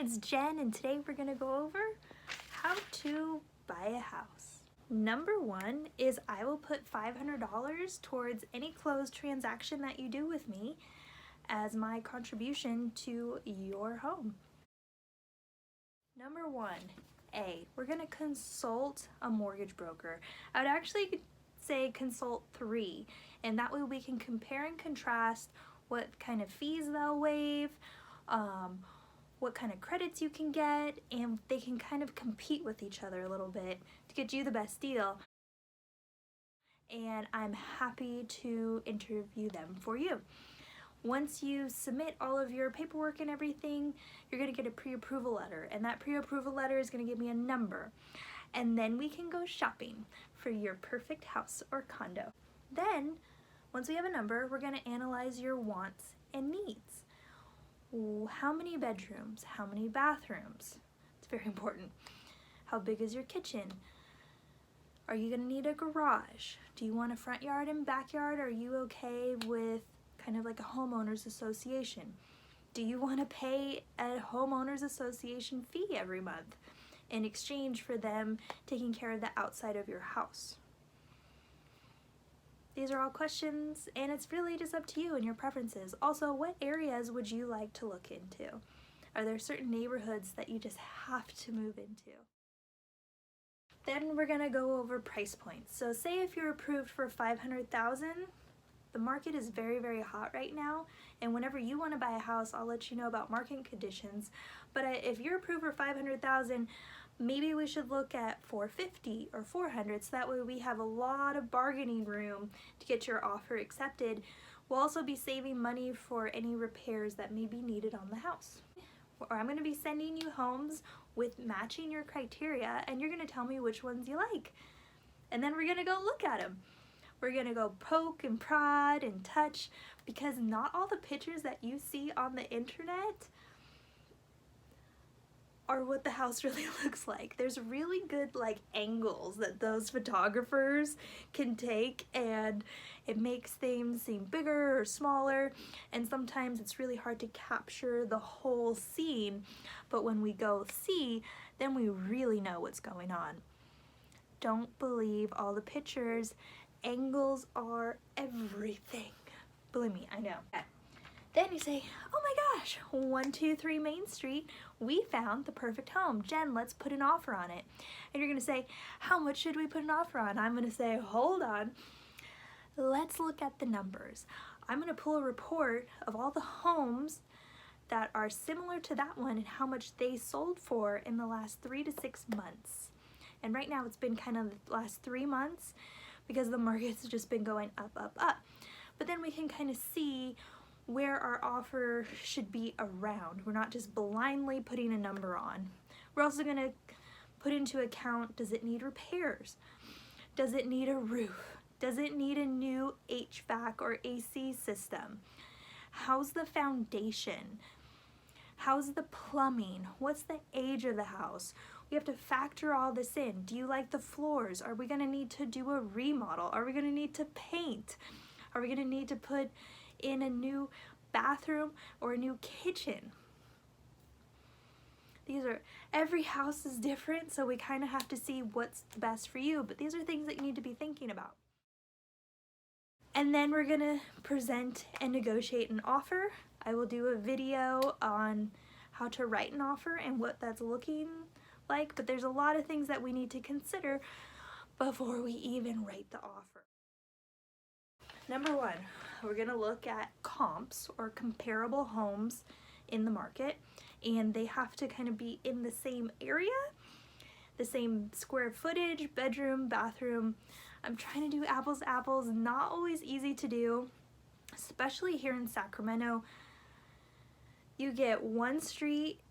it's Jen, and today we're going to go over how to buy a house. Number one is I will put $500 towards any closed transaction that you do with me as my contribution to your home. Number one, we're going to consult a mortgage broker. I would actually say consult 3, and that way we can compare and contrast what kind of fees they'll waive, what kind of credits you can get, and they can kind of compete with each other a little bit to get you the best deal. And I'm happy to interview them for you. Once you submit all of your paperwork and everything, you're going to get a pre-approval letter, and that pre-approval letter is going to give me a number, and then we can go shopping for your perfect house or condo. Then once we have a number, we're going to analyze your wants and needs. How many bedrooms? How many bathrooms? It's very important. How big is your kitchen? Are you going to need a garage? Do you want a front yard and backyard? Are you okay with kind of like a homeowners association? Do you want to pay a homeowners association fee every month in exchange for them taking care of the outside of your house? These are all questions, and it's really just up to you and your preferences. Also, what areas would you like to look into? Are there certain neighborhoods that you just have to move into? Then we're gonna go over price points. So say if you're approved for $500,000, the market is very, very hot right now, and whenever you want to buy a house, I'll let you know about market conditions. But if you're approved for $500,000, maybe we should look at $450,000 or $400,000, so that way we have a lot of bargaining room to get your offer accepted. We'll also be saving money for any repairs that may be needed on the house. Or I'm going to be sending you homes with matching your criteria, and you're going to tell me which ones you like. And then we're going to go look at them. We're going to go poke and prod and touch, because not all the pictures that you see on the internet are what the house really looks like. There's really good angles that those photographers can take, and it makes things seem bigger or smaller, and sometimes it's really hard to capture the whole scene, but when we go see, then we really know what's going on. Don't believe all the pictures. Angles are everything. Believe me, I know. Then you say, oh my gosh, 123 Main Street, we found the perfect home. Jen, let's put an offer on it. And you're gonna say, how much should we put an offer on? I'm gonna say, hold on. Let's look at the numbers. I'm gonna pull a report of all the homes that are similar to that one and how much they sold for in the last 3 to 6 months. And right now it's been kind of the last 3 months because the market's just been going up, up, up. But then we can kind of see where our offer should be around. We're not just blindly putting a number on. We're also gonna put into account, does it need repairs? Does it need a roof? Does it need a new HVAC or AC system? How's the foundation? How's the plumbing? What's the age of the house? We have to factor all this in. Do you like the floors? Are we gonna need to do a remodel? Are we gonna need to paint? Are we gonna need to put in a new bathroom or a new kitchen? Every house is different, so we kind of have to see what's best for you, but these are things that you need to be thinking about. And then we're gonna present and negotiate an offer. I will do a video on how to write an offer and what that's looking like, but there's a lot of things that we need to consider before we even write the offer. Number one, we're gonna look at comps or comparable homes in the market, and they have to kind of be in the same area, the same square footage, bedroom, bathroom. I'm trying to do apples to apples, not always easy to do, especially here in Sacramento. You get one street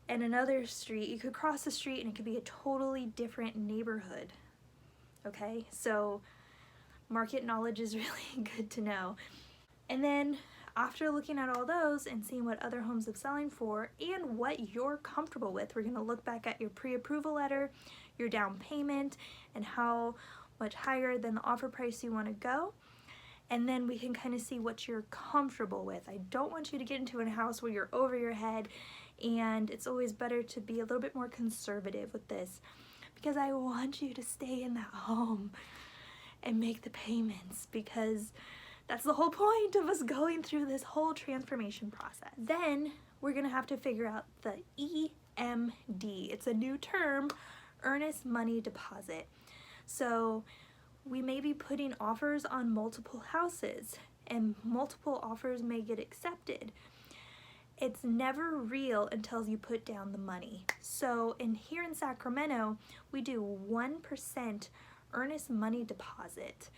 and another street. You could cross the street and it could be a totally different neighborhood. Okay, so market knowledge is really good to know. And then after looking at all those and seeing what other homes are selling for and what you're comfortable with, we're gonna look back at your pre-approval letter, your down payment, and how much higher than the offer price you wanna go. And then we can kind of see what you're comfortable with. I don't want you to get into a house where you're over your head and it's always better to be a little bit more conservative with this because I want you to stay in that home and make the payments, because that's the whole point of us going through this whole transformation process. Then we're gonna have to figure out the EMD. It's a new term, earnest money deposit. So we may be putting offers on multiple houses, and multiple offers may get accepted. It's never real until you put down the money. So here in Sacramento, we do 1% earnest money deposit.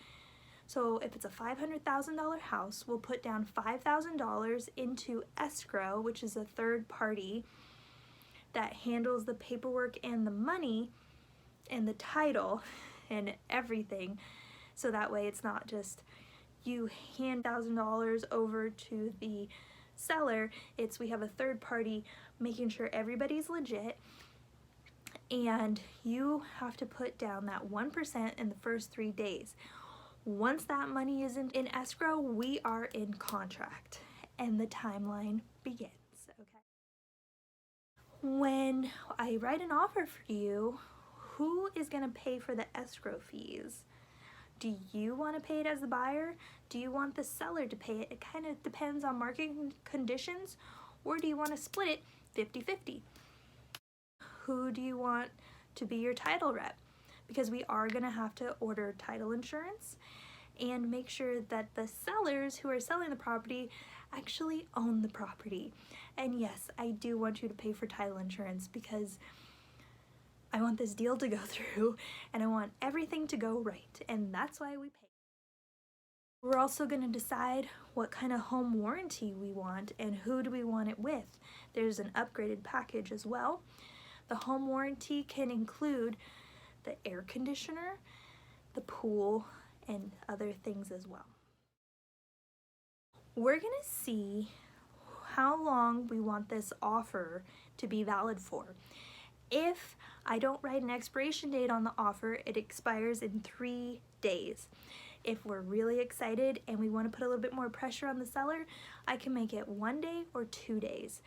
So if it's a $500,000 house, we'll put down $5,000 into Escrow, which is a third party that handles the paperwork and the money and the title and everything. So that way it's not just you hand $1,000 over to the seller. It's we have a third party making sure everybody's legit, and you have to put down that 1% in the first 3 days. Once that money is in escrow, we are in contract and the timeline begins. Okay. When I write an offer for you, who is going to pay for the escrow fees? Do you want to pay it as the buyer? Do you want the seller to pay it? It kind of depends on market conditions. Or do you want to split it 50-50? Who do you want to be your title rep? Because we are going to have to order title insurance and make sure that the sellers who are selling the property actually own the property. And yes, I do want you to pay for title insurance because I want this deal to go through and I want everything to go right, and that's why we pay. We're also going to decide what kind of home warranty we want and who do we want it with. There's an upgraded package as well. The home warranty can include the air conditioner, the pool, and other things as well. We're going to see how long we want this offer to be valid for. If I don't write an expiration date on the offer, it expires in 3 days. If we're really excited and we want to put a little bit more pressure on the seller, I can make it 1 day or 2 days.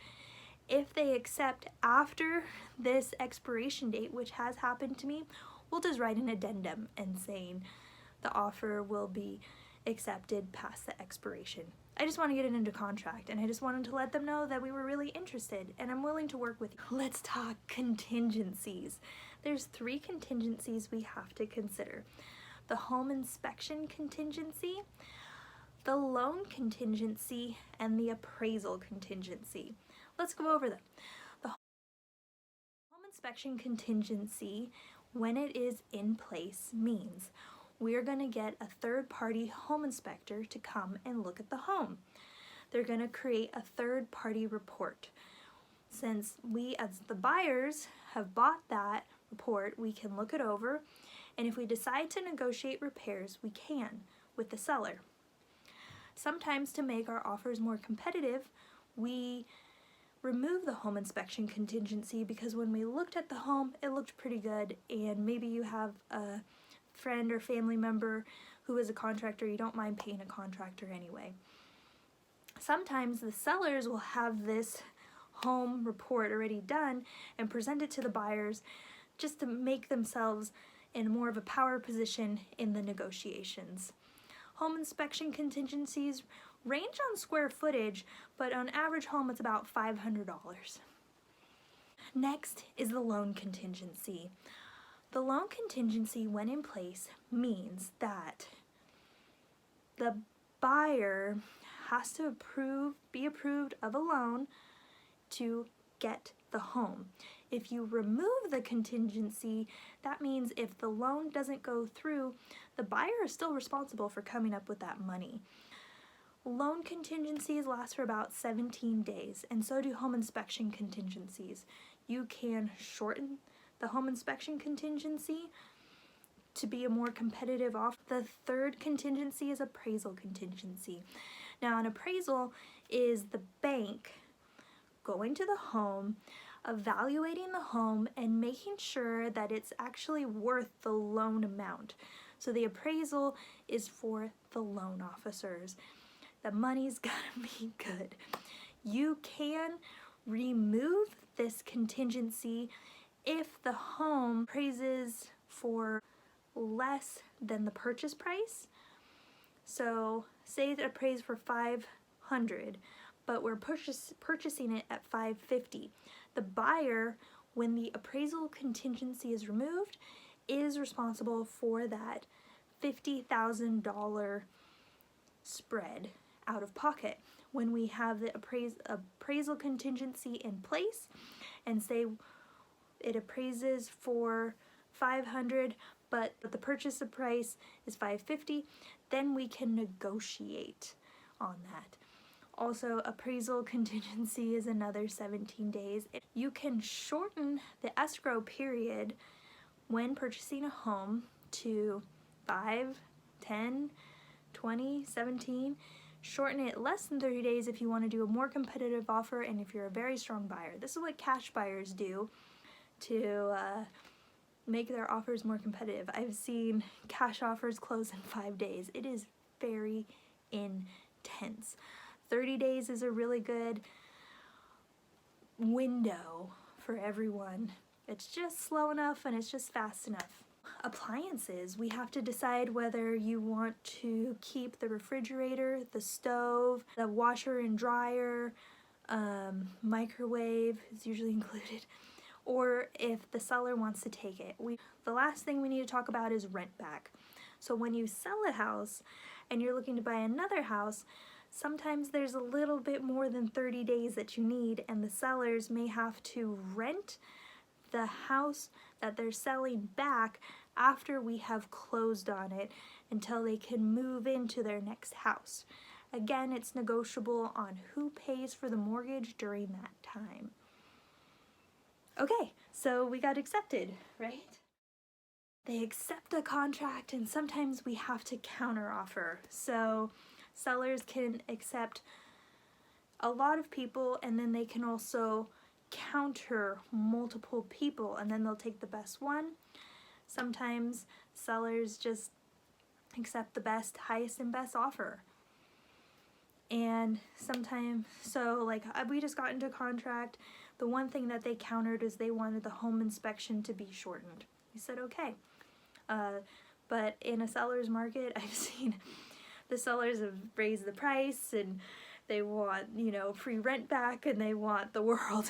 If they accept after this expiration date, which has happened to me, we'll just write an addendum and saying the offer will be accepted past the expiration. I just want to get it into contract, and I just wanted to let them know that we were really interested and I'm willing to work with you. Let's talk contingencies. There's 3 contingencies we have to consider. The home inspection contingency, the loan contingency, and the appraisal contingency. Let's go over them. The home inspection contingency, when it is in place, means we're going to get a third-party home inspector to come and look at the home. They're going to create a third-party report. Since we as the buyers have bought that report, we can look it over, and if we decide to negotiate repairs, we can with the seller. Sometimes to make our offers more competitive, we remove the home inspection contingency because when we looked at the home, it looked pretty good, and maybe you have a friend or family member who is a contractor, you don't mind paying a contractor anyway. Sometimes the sellers will have this home report already done and present it to the buyers just to make themselves in more of a power position in the negotiations. Home inspection contingencies range on square footage, but on average home it's about $500. Next is the loan contingency. The loan contingency, when in place, means that the buyer has to be approved of a loan to get the home. If you remove the contingency, that means if the loan doesn't go through, the buyer is still responsible for coming up with that money. Loan contingencies last for about 17 days, and so do home inspection contingencies. You can shorten the home inspection contingency to be a more competitive offer. The third contingency is appraisal contingency. Now, an appraisal is the bank going to the home, evaluating the home, and making sure that it's actually worth the loan amount. So the appraisal is for the loan officers. The money's gotta be good. You can remove this contingency if the home appraises for less than the purchase price. So say it appraised for $500, but we're purchasing it at $550. The buyer, when the appraisal contingency is removed, is responsible for that $50,000 spread out of pocket. When we have the appraisal contingency in place and say it appraises for $500, but the purchase price is $550, then we can negotiate on that. Also, appraisal contingency is another 17 days. You can shorten the escrow period when purchasing a home to 5, 10, 20, 17. Shorten it less than 30 days if you want to do a more competitive offer and if you're a very strong buyer. This is what cash buyers do to make their offers more competitive. I've seen cash offers close in 5 days. It is very intense. 30 days is a really good window for everyone. It's just slow enough and it's just fast enough. Appliances, we have to decide whether you want to keep the refrigerator, the stove, the washer and dryer, microwave is usually included, or if the seller wants to take it. The last thing we need to talk about is rent back. So when you sell a house and you're looking to buy another house, sometimes there's a little bit more than 30 days that you need, and the sellers may have to rent the house that they're selling back after we have closed on it until they can move into their next house. Again, it's negotiable on who pays for the mortgage during that time. Okay, so we got accepted, right? They accept the contract and sometimes we have to counteroffer. So sellers can accept a lot of people and then they can also counter multiple people and then they'll take the best one. Sometimes sellers just accept the highest and best offer. And sometimes, so like we just got into contract, the one thing that they countered is they wanted the home inspection to be shortened. We said okay. But in a seller's market, I've seen the sellers have raised the price and they want, free rent back and they want the world.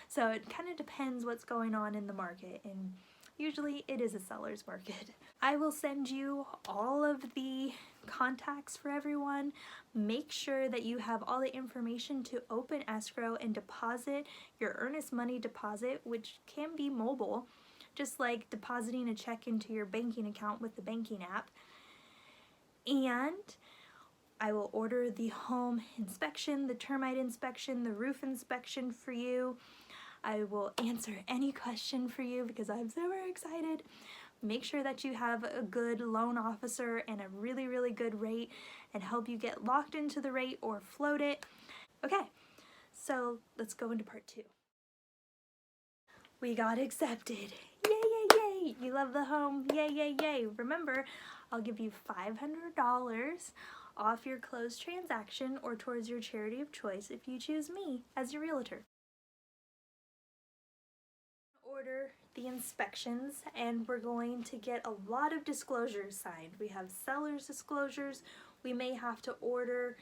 So it kind of depends what's going on in the market, and usually it is a seller's market. I will send you all of the contacts for everyone. Make sure that you have all the information to open escrow and deposit your earnest money deposit, which can be mobile, just like depositing a check into your banking account with the banking app. And I will order the home inspection, the termite inspection, the roof inspection for you. I will answer any question for you because I'm super excited. Make sure that you have a good loan officer and a really, really good rate and help you get locked into the rate or float it. Okay, so let's go into part 2. We got accepted. Yay, yay, yay. You love the home. Yay, yay, yay. Remember, I'll give you $500 off your closed transaction or towards your charity of choice if you choose me as your realtor. Order the inspections and we're going to get a lot of disclosures signed. We have seller's disclosures. We may have to order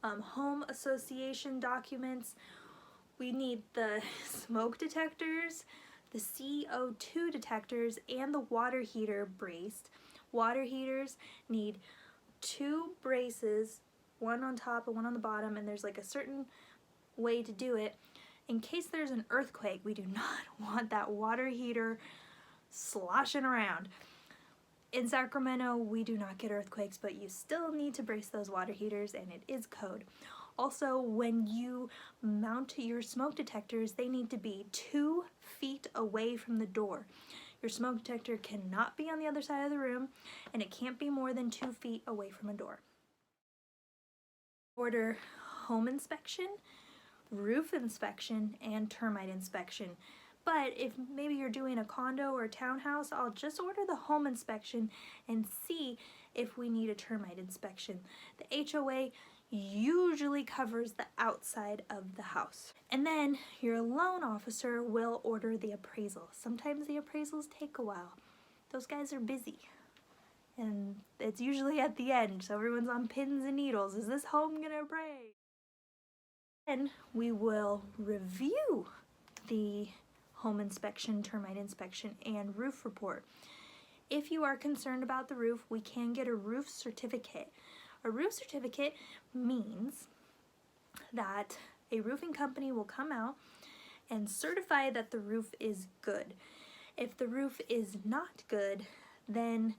home association documents. We need the smoke detectors, the CO2 detectors, and the water heater braced. Water heaters need 2 braces, one on top and one on the bottom, and there's like a certain way to do it. In case there's an earthquake, we do not want that water heater sloshing around. In Sacramento, we do not get earthquakes, but you still need to brace those water heaters, and it is code. Also, when you mount your smoke detectors, they need to be 2 feet away from the door. Your smoke detector cannot be on the other side of the room, and it can't be more than 2 feet away from a door. Order home inspection, roof inspection, and termite inspection. But if maybe you're doing a condo or a townhouse, I'll just order the home inspection and see if we need a termite inspection. The HOA usually covers the outside of the house. And then your loan officer will order the appraisal. Sometimes the appraisals take a while. Those guys are busy. And it's usually at the end, so everyone's on pins and needles. Is this home gonna appraise? Then we will review the home inspection, termite inspection, and roof report. If you are concerned about the roof, we can get a roof certificate. A roof certificate means that a roofing company will come out and certify that the roof is good. If the roof is not good, then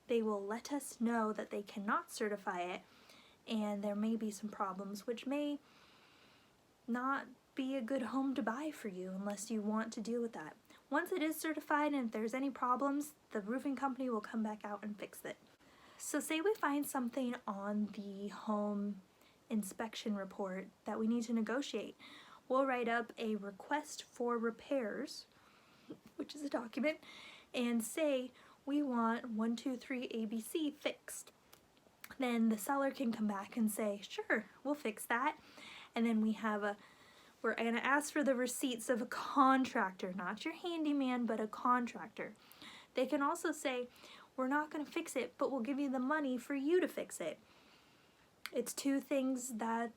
they will let us know that they cannot certify it, and there may be some problems, which may not be a good home to buy for you unless you want to deal with that. Once it is certified, and if there's any problems, the roofing company will come back out and fix it. So say we find something on the home inspection report that we need to negotiate. We'll write up a request for repairs, which is a document, and say we want 1, 2, 3 ABC fixed. Then the seller can come back and say, sure, we'll fix that. And then we're gonna ask for the receipts of a contractor, not your handyman, but a contractor. They can also say, we're not gonna fix it, but we'll give you the money for you to fix it. It's 2 things that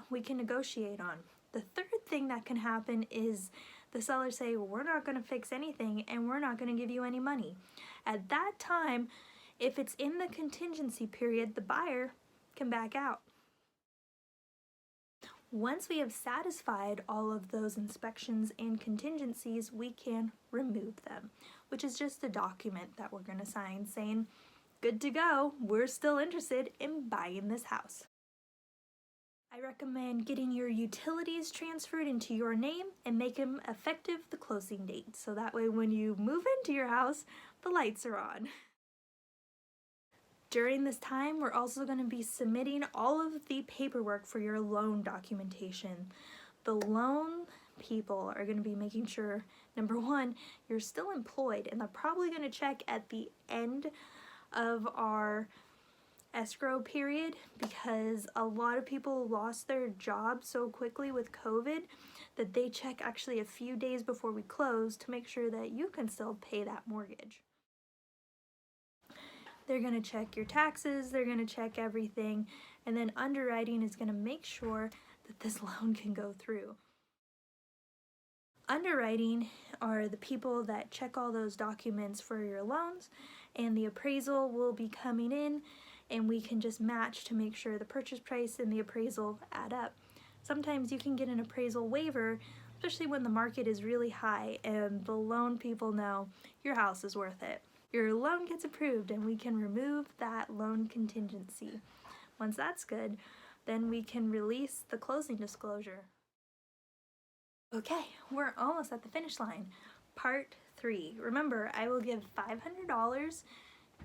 we can negotiate on. The third thing that can happen is the seller say, well, we're not gonna fix anything and we're not gonna give you any money. At that time, if it's in the contingency period, the buyer can back out. Once we have satisfied all of those inspections and contingencies, we can remove them, which is just a document that we're going to sign saying, good to go, we're still interested in buying this house. I recommend getting your utilities transferred into your name and make them effective the closing date, so that way when you move into your house, the lights are on. During this time, we're also going to be submitting all of the paperwork for your loan documentation. The loan people are going to be making sure, number 1, you're still employed, and they're probably going to check at the end of our escrow period because a lot of people lost their jobs so quickly with COVID that they check actually a few days before we close to make sure that you can still pay that mortgage. They're going to check your taxes, they're going to check everything, and then underwriting is going to make sure that this loan can go through. Underwriting are the people that check all those documents for your loans, and the appraisal will be coming in, and we can just match to make sure the purchase price and the appraisal add up. Sometimes you can get an appraisal waiver, especially when the market is really high and the loan people know your house is worth it. Your loan gets approved and we can remove that loan contingency. Once that's good, then we can release the closing disclosure. Okay, we're almost at the finish line. Part 3. Remember, I will give $500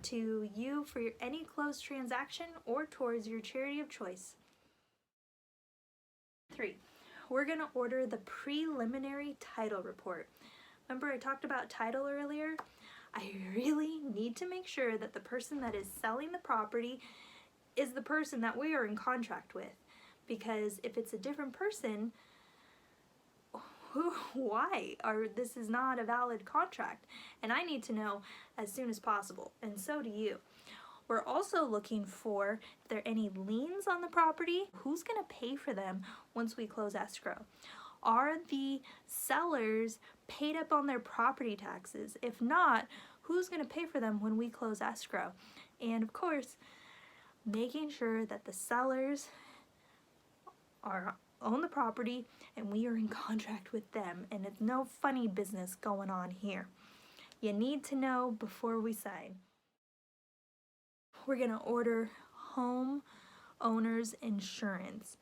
to you for any closed transaction or towards your charity of choice. 3. We're going to order the preliminary title report. Remember I talked about title earlier? I really need to make sure that the person that is selling the property is the person that we are in contract with. Because if it's a different person, why? This is not a valid contract. And I need to know as soon as possible. And so do you. We're also looking for if there are any liens on the property, who's going to pay for them once we close escrow. Are the sellers paid up on their property taxes? If not, who's going to pay for them when we close escrow? And of course, making sure that the sellers own the property and we are in contract with them, and it's no funny business going on here. You need to know before we sign. We're going to order home owner's insurance.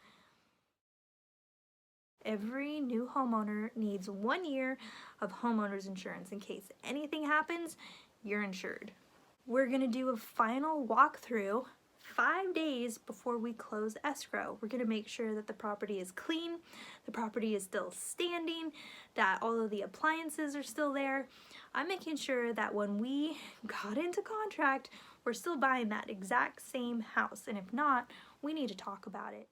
Every new homeowner needs 1 year of homeowner's insurance. In case anything happens, you're insured. We're going to do a final walkthrough 5 days before we close escrow. We're gonna make sure that the property is clean, the property is still standing, that all of the appliances are still there. I'm making sure that when we got into contract, we're still buying that exact same house. And if not, we need to talk about it.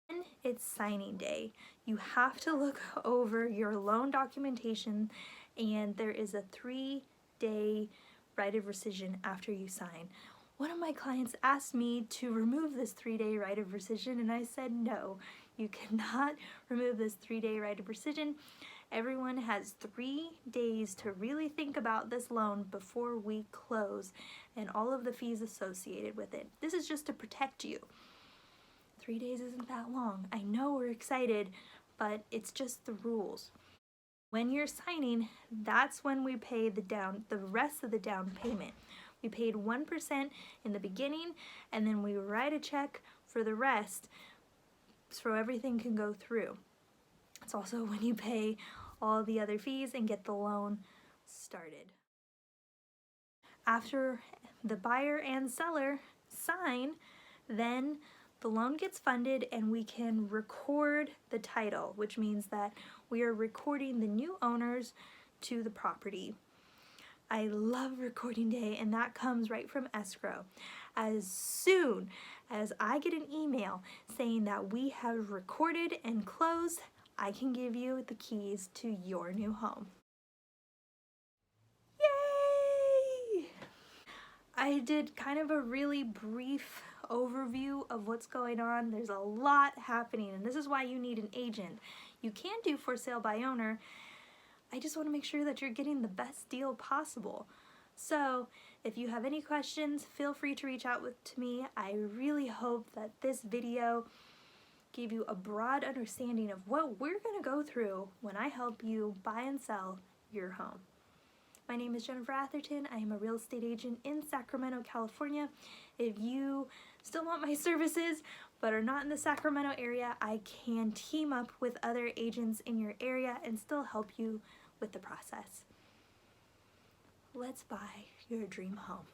Then it's signing day. You have to look over your loan documentation, and there is a 3-day right of rescission after you sign. One of my clients asked me to remove this 3-day right of rescission, and I said no, you cannot remove this 3-day right of rescission. Everyone has 3 days to really think about this loan before we close and all of the fees associated with it. This is just to protect you. 3 days isn't that long. I know we're excited, but it's just the rules. When you're signing, that's when we pay the rest of the down payment. We paid 1% in the beginning, and then we write a check for the rest so everything can go through. It's also when you pay all the other fees and get the loan started. After the buyer and seller sign, then the loan gets funded and we can record the title, which means that we are recording the new owners to the property. I love recording day, and that comes right from escrow. As soon as I get an email saying that we have recorded and closed, I can give you the keys to your new home. Yay! I did kind of a really brief overview of what's going on. There's a lot happening, and this is why you need an agent. You can do for sale by owner. I just want to make sure that you're getting the best deal possible. So if you have any questions, feel free to reach out to me. I really hope that this video gave you a broad understanding of what we're going to go through when I help you buy and sell your home. My name is Jennifer Atherton. I am a real estate agent in Sacramento, California. If you still want my services but are not in the Sacramento area, I can team up with other agents in your area and still help you with the process. Let's buy your dream home.